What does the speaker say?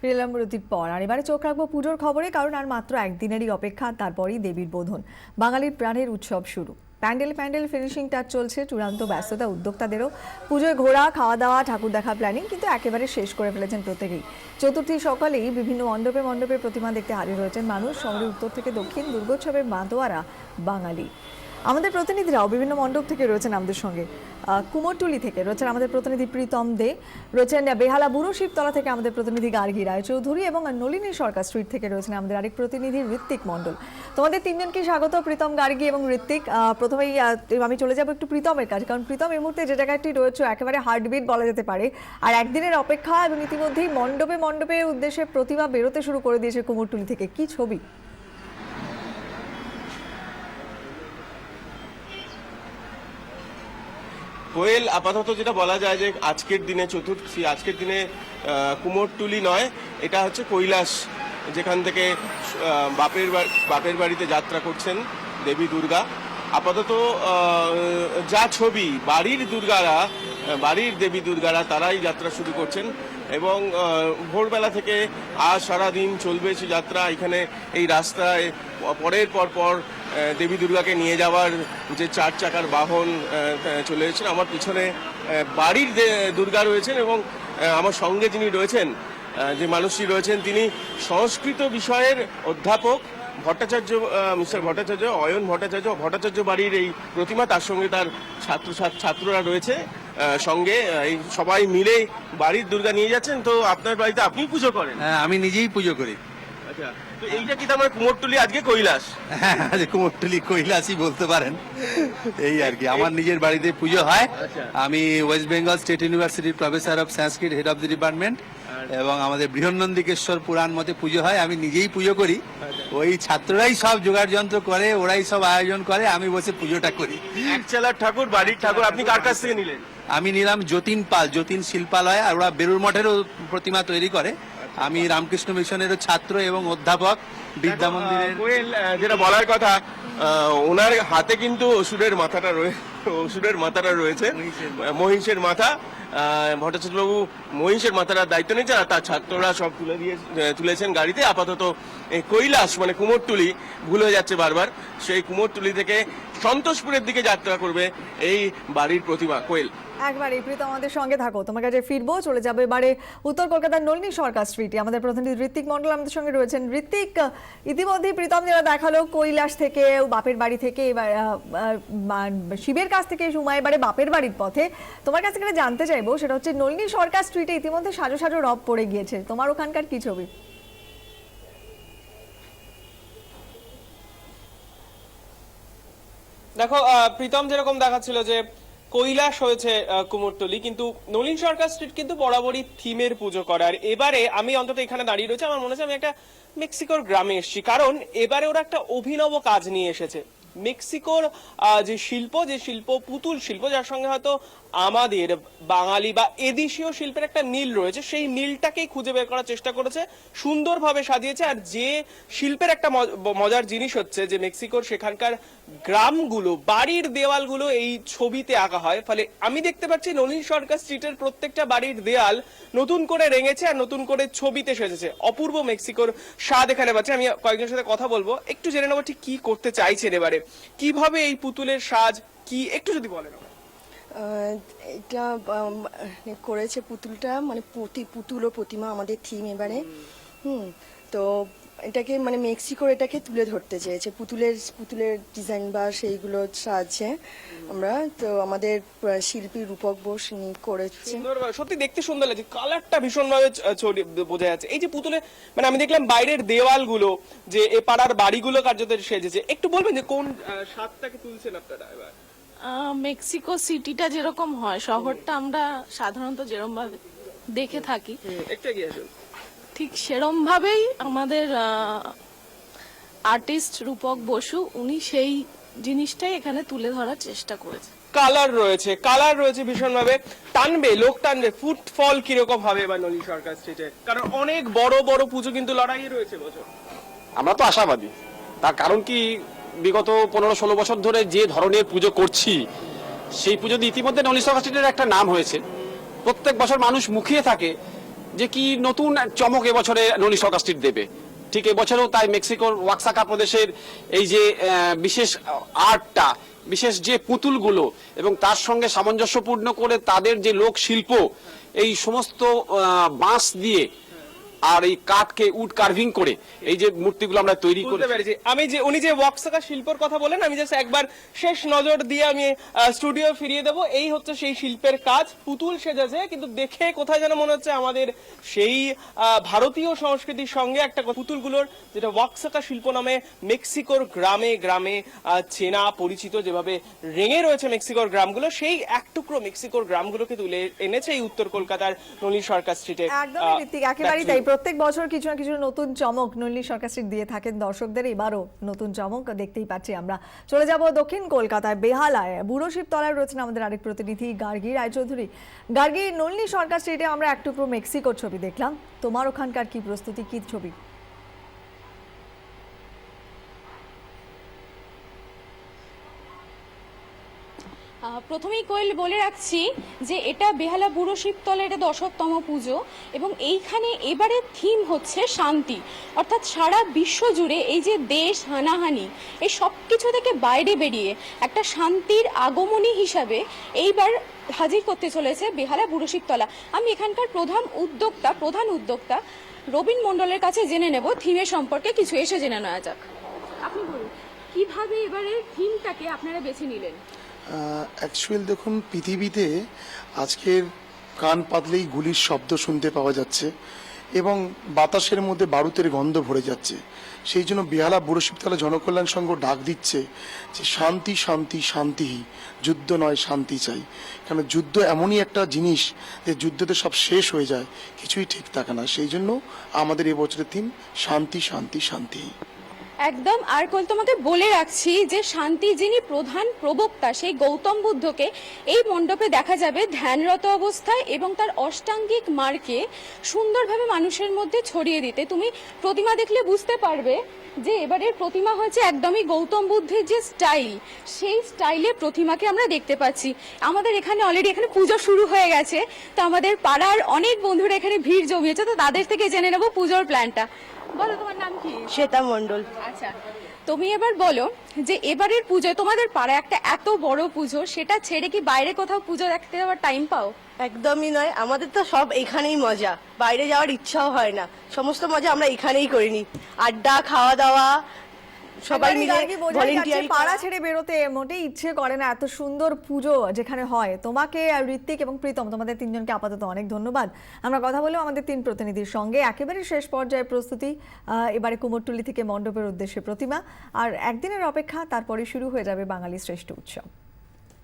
ফিরলাম বিরতির পর আর এবারে চোখ রাখবো পুজোর খবরে, কারণ আর মাত্র একদিনেরই অপেক্ষা, তারপরই দেবীর বোধন। বাঙালির প্রাণের উৎসব শুরু। প্যান্ডেল ফিনিশিং টাচ চলছে, চূড়ান্ত ব্যস্ততা উদ্যোক্তাদেরও। পুজোয় ঘোরা, খাওয়া দাওয়া, ঠাকুর দেখা প্ল্যানিং কিন্তু একেবারে শেষ করে ফেলেছেন প্রত্যেকেই। চতুর্থী সকালেই বিভিন্ন মণ্ডপে প্রতিমা দেখতে হাজির হয়েছেন মানুষ। শহরের উত্তর থেকে দক্ষিণ দুর্গোৎসবের মাতোয়ারা বাঙালি। আমাদের প্রতিনিধিরাও বিভিন্ন মণ্ডপ থেকে রয়েছেন আমাদের সঙ্গে। কুমোরটুলি থেকে রয়েছেন আমাদের প্রতিনিধি প্রীতম দে, রয়েছেন বেহালা বুড়ো শিবতলা থেকে আমাদের প্রতিনিধি গার্গী রায়চৌধুরী, এবং নলিনী সরকার স্ট্রিট থেকে রয়েছেন আমাদের আরেক প্রতিনিধি ঋত্বিক মণ্ডল। তোমাদের তিনজনকে স্বাগত, প্রীতম, গার্গী এবং ঋত্বিক। প্রথমেই আমি চলে যাবো একটু প্রীতমের কাছে, কারণ প্রীতম এই মুহূর্তে যে জায়গাটি রয়েছে একেবারে হার্টবিট বলা যেতে পারে, আর একদিনের অপেক্ষা, এবং ইতিমধ্যেই মণ্ডপে উদ্দেশ্যে প্রতিমা বেরোতে শুরু করে দিয়েছে কুমোরটুলি থেকে। কি ছবি! কোয়েল, আপাতত যেটা বলা যায় যে আজকের দিনে চতুর্থী, আজকের দিনে কুমোরটুলি নয়, এটা হচ্ছে কৈলাস, যেখান থেকে বাপের বাড়িতে যাত্রা করছেন দেবী দুর্গা। আপাতত যা ছবি, বাড়ির দেবী দুর্গারা তারাই যাত্রা শুরু করছেন, এবং ভোরবেলা থেকে আজ সারাদিন চলবে সে যাত্রা। এখানে এই রাস্তায় পরের পর দেবী দুর্গাকে নিয়ে যাওয়ার যে 4 চাকার বাহন চলে এসেছেন। আমার পিছনে বাড়ির দুর্গা রয়েছেন, এবং আমার সঙ্গে যিনি রয়েছেন, যে মানুষটি রয়েছেন, তিনি সংস্কৃত বিষয়ের অধ্যাপক ভট্টাচার্য, মিস্টার ভট্টাচার্য, অয়ন ভট্টাচার্য বাড়ির এই প্রতিমা। তার সঙ্গে তার ছাত্ররা রয়েছে সঙ্গে। এই সবাই মিলে বাড়ির দুর্গা নিয়ে যাচ্ছেন। তো আপনার বাড়িতে আপনি পুজো করেন? হ্যাঁ, আমি নিজেই পুজো করি। আচ্ছা, তো এইটা কি তার মানে কুমোরটুলি আজকে কৈলাস? হ্যাঁ, কুমোরটুলি কৈলাসই বলতে পারেন। এই আর কি, আমার নিজের বাড়িতে পুজো হয়। আমি ওয়েস্ট বেঙ্গল স্টেট ইউনিভার্সিটির professor of Sanskrit, head of the department, এবং আমাদের বৃহন্নন্দিকেশ্বর পুরাণ মতে পুজো হয়। আমি নিজেই পুজো করি। ওই ছাত্ররাই সব জোগাড় যন্ত্র করে, ওরাই সব আয়োজন করে, আমি বসে পুজোটা করি। একচালার ঠাকুর, বাড়ির ঠাকুর আপনি কার কাছ থেকে নিলেন? আমি নিলাম যতীন পাল, যতীন শিল্পালয়, আর ওরা বেলুড় মঠেরও প্রতিমা তৈরি করে। আমি রামকৃষ্ণ মিশনেরও ছাত্র এবং অধ্যাপক বিদ্যা মন্দিরের। কোয়েল, যেটা বলার কথা, ওনার হাতে কিন্তু অসুরের মাথাটা রয়েছে, মহিষের মাথা। ভট্টাচার্য বাবু মহিষের মাথার দায়িত্ব নিয়েছেন, আর তার ছাত্ররা সব তুলেছেন গাড়িতে। আপাতত এই কৈলাস মানে কুমোরটুলি, ভুল হয়ে যাচ্ছে বারবার, সেই কুমোরটুলি থেকে সন্তোষপুরের দিকে যাত্রা করবে এই বাড়ির প্রতিমা। কোয়েল, একবার এই প্রীতম আমাদের সঙ্গে থাকো, তোমার কাছে ফিরবো। চলে যাবো এবারে উত্তর কলকাতার নলিনী সরকার স্ট্রিটে। আমাদের প্রতিনিধি ঋত্বিক মণ্ডল আমাদের সঙ্গে রয়েছেন। ঋত্বিক, ইতিমধ্যেই প্রীতম যেটা দেখালো, কৈলাস থেকে, বাপের বাড়ি থেকে, এবার শিবের কাছ থেকে সুমা এবারে বাপের বাড়ির পথে। তোমার কাছে যেটা জানতে চাইবো সেটা হচ্ছে, নলিনী সরকার স্ট্রিটে ইতিমধ্যে সাজো রব পড়ে গিয়েছে, তোমার ওখানকার কি ছবি? দেখো প্রীতম, যেরকম দেখাচ্ছিল যে কৈলাস হয়েছে কুমোরটুলি, কিন্তু নলিন সরকার স্ট্রিট কিন্তু বরাবরই থিমের পুজো করে। আর এবারে আমি অন্তত এখানে দাঁড়িয়ে রয়েছে, আমার মনে হচ্ছে আমি একটা মেক্সিকোর গ্রামে এসেছি, কারণ এবারে ওরা একটা অভিনব কাজ নিয়ে এসেছে। মেক্সিকোর যে শিল্প পুতুল শিল্প, যার সঙ্গে হয়তো আমাদের বাঙালি বা এদেশীয় শিল্পের একটা মিল রয়েছে, সেই মিলটাকেই খুঁজে বের করার চেষ্টা করেছে, সুন্দরভাবে সাজিয়েছে। আর যে শিল্পের একটা মজার জিনিস হচ্ছে যে মেক্সিকোর সেখানকার গ্রামগুলো, বাড়ির দেওয়ালগুলো এই ছবিতে আঁকা হয়। ফলে আমি দেখতে পাচ্ছি নলিন সরকার স্ট্রিটের প্রত্যেকটা বাড়ির দেয়াল নতুন করে রেঙেছে আর নতুন করে ছবিতে সেজেছে। অপূর্ব মেক্সিকোর স্বাদ এখানে পাচ্ছে। আমি কয়েকজনের সাথে কথা বলবো, একটু জেনে নেবো ঠিক কি করতে চাইছেন এবারে, কিভাবে এই পুতুলের সাজ কি, একটু যদি বলেন। এটা করেছে পুতুলটা, মানে পুতুল ও প্রতিমা আমাদের থিম এবারে। তো এটাকে মানে মেক্সিকোর এটাকে তুলে ধরতে চেয়েছে, পুতুলের ডিজাইন বা সেইগুলো সাহায্যে আমরা। তো আমাদের শিল্পী রূপক বোস করেছে। সত্যি দেখতে সুন্দর লাগছে, কালারটা ভীষণভাবে বোঝা যাচ্ছে। এই যে পুতুলে, মানে আমি দেখলাম বাইরের দেওয়ালগুলো, যে এ পাড়ার বাড়িগুলো কার্যত সেজেছে, একটু বলবেন যে কোন স্বাদটাকে তুলছেন আপনারা এবার? মেক্সিকো সিটিটা যেরকম হয়, শহরটা আমরা সাধারণত যেরকম ভাবে দেখে থাকি, একটু এগিয়ে আসুন, ঠিক সেরম ভাবেই আমাদের আর্টিস্ট রূপক বসু, উনি সেই জিনিসটাই এখানে তুলে ধরার চেষ্টা করেছে। কালার রয়েছে ভীষণভাবে, লোক টানবে। ফুটফল কিরকম হবে এবার নলিন সরকার স্ট্রিটে? কারণ অনেক বড় বড় পুজো কিন্তু লড়াই রয়েছে বছর। আমরা তো আশাবাদী, তার কারণ কি, বিগত 15-16 বছর ধরে যে ধরনের পুজো করছি, সেই পুজোতে ইতিমধ্যে নলিন সরকার স্ট্রিটের একটা নাম হয়েছে। প্রত্যেক বছর মানুষ মুখিয়ে থাকে যে কি নতুন চমক এবছরে নলিন সরকার স্ট্রিট দেবে। ঠিক এবছরেও তাই মেক্সিকোর ওয়াক্সাকা প্রদেশের এই যে বিশেষ আর্টটা, বিশেষ যে পুতুলগুলো এবং তার সঙ্গে সামঞ্জস্যপূর্ণ করে তাদের যে লোক শিল্প, এই সমস্ত বাঁশ দিয়ে আর এই কাঠকে উড কার্ভিং করে এই যে মূর্তিগুলো আমরা তৈরি করে। বুঝতে পেরেছি। আমি যে উনি যে ওয়াক্সাকা শিল্পর কথা বলেন, আমি জাস্ট একবার শেষ নজর দিয়ে আমি স্টুডিও ফিরিয়ে দেবো। এই হচ্ছে সেই শিল্পের কাজ, পুতুল সেজেছে, কিন্তু দেখে কোথায় যেন মনে হচ্ছে আমাদের সেই ভারতীয় সংস্কৃতির সঙ্গে একটা পুতুলগুলোর যেটা ওয়াক্সাকা শিল্প নামে মেক্সিকোর গ্রামে গ্রামে চেনা পরিচিত, যেভাবে রেঙে রয়েছে মেক্সিকোর গ্রামগুলো, সেই এক টুকরো মেক্সিকোর গ্রামগুলোকে তুলে এনেছে এই উত্তর কলকাতার নলিন সরকার স্ট্রিটে। একদমই ঋত্বিক, একেবারেই তাই। প্রত্যেক বছর কিছু না কিছু নতুন চমক নলিনী সরকার স্ট্রিট দিয়ে থাকেন দর্শকদের। এবারও নতুন চমক দেখতেই পাচ্ছি আমরা। চলে যাব দক্ষিণ কলকাতায় বেহালায়। বুড়ো শিবতলায় রয়েছেন আমাদের আরেক প্রতিনিধি গার্গী রায়চৌধুরী। গার্গী, নলিনী সরকার স্ট্রিটে আমরা এক টুকরো মেক্সিকোর ছবি দেখলাম, তোমার ওখানকার কি প্রস্তুতি, কি ছবি? প্রথমেই কোয়েল বলে রাখছি যে এটা বেহালা বুড়ো শিবতলের 10তম পুজো এবং এইখানে এবারে থিম হচ্ছে শান্তি। অর্থাৎ সারা বিশ্ব জুড়ে এই যে দেশ হানাহানি, এই সব কিছু থেকে বাইরে বেরিয়ে একটা শান্তির আগমনী হিসাবে এইবার হাজির করতে চলেছে বেহালা বুড়ো শিবতলা। আমি এখানকার প্রধান উদ্যোক্তা রবীন মণ্ডলের কাছে জেনে নেব থিমের সম্পর্কে কিছু। এসে জেনে নেওয়া যাক। আপনি বলুন কিভাবে এবারে থিমটাকে আপনারা বেছে নিলেন? অ্যাকচুয়াল দেখুন, পৃথিবীতে আজকের কান পাতলেই গুলির শব্দ শুনতে পাওয়া যাচ্ছে এবং বাতাসের মধ্যে বারুদের গন্ধ ভরে যাচ্ছে। সেই জন্য বেহালা বুড়ো শিবতলা জনকল্যাণ সংঘ ডাক দিচ্ছে যে শান্তি শান্তি শান্তি, যুদ্ধ নয় শান্তি চাই। কারণ যুদ্ধ এমনই একটা জিনিস যে যুদ্ধতে সব শেষ হয়ে যায়, কিছুই ঠিক থাকে না। সেই জন্য আমাদের এবছরের থিম শান্তি শান্তি শান্তি। একদম। আর কোল তোমাকে বলে রাখছি যে শান্তি যিনি প্রধান প্রবক্তা সেই গৌতম বুদ্ধকে এই মণ্ডপে দেখা যাবে ধ্যানরত অবস্থায় এবং তার অষ্টাঙ্গিক মার্গকে সুন্দরভাবে মানুষের মধ্যে ছড়িয়ে দিতে। তুমি প্রতিমা দেখলে বুঝতে পারবে যে এবারের প্রতিমা হচ্ছে একদমই গৌতম বুদ্ধের যে স্টাইল, সেই স্টাইলে প্রতিমাকে আমরা দেখতে পাচ্ছি। আমাদের এখানে অলরেডি এখানে পুজো শুরু হয়ে গেছে, তো আমাদের পাড়ার অনেক বন্ধুরা এখানে ভিড় জমিয়েছে, তো তাদের থেকে জেনে নেব পুজোর প্ল্যানটা। বলো তোমার নাম কি? শ্বেতা মণ্ডল। আচ্ছা, তুমি এবার বলো যে এবারের পুজোয় তোমাদের পাড়ায় একটা এত বড় পুজো, সেটা ছেড়ে কি বাইরে কোথাও পুজো দেখতে যাওয়ার টাইম পাও? একদমই নয়, আমাদের তো সব এখানেই মজা, বাইরে যাওয়ার ইচ্ছাও হয় না। সমস্ত মজা আমরা এখানেই করিনি, আড্ডা, খাওয়া দাওয়া, সবাই মিলে ভলেন্টিয়ারি। পাড়া ছেড়ে বেরোতে মোটেই ইচ্ছে করে না, এত সুন্দর পুজো যেখানে হয়। তোমাকে আর ঋত্বিক এবং প্রীতম, তোমাদের তিনজনকে আপাতত অনেক ধন্যবাদ। আমরা কথা বললাম আমাদের তিন প্রতিনিধির সঙ্গে। একেবারে শেষ পর্যায়ে প্রস্তুতি, এবারে কুমোরটুলি থেকে মণ্ডপের উদ্দেশ্যে প্রতিমা, আর একদিনের অপেক্ষা, তারপরে শুরু হয়ে যাবে বাঙালি শ্রেষ্ঠ উৎসব।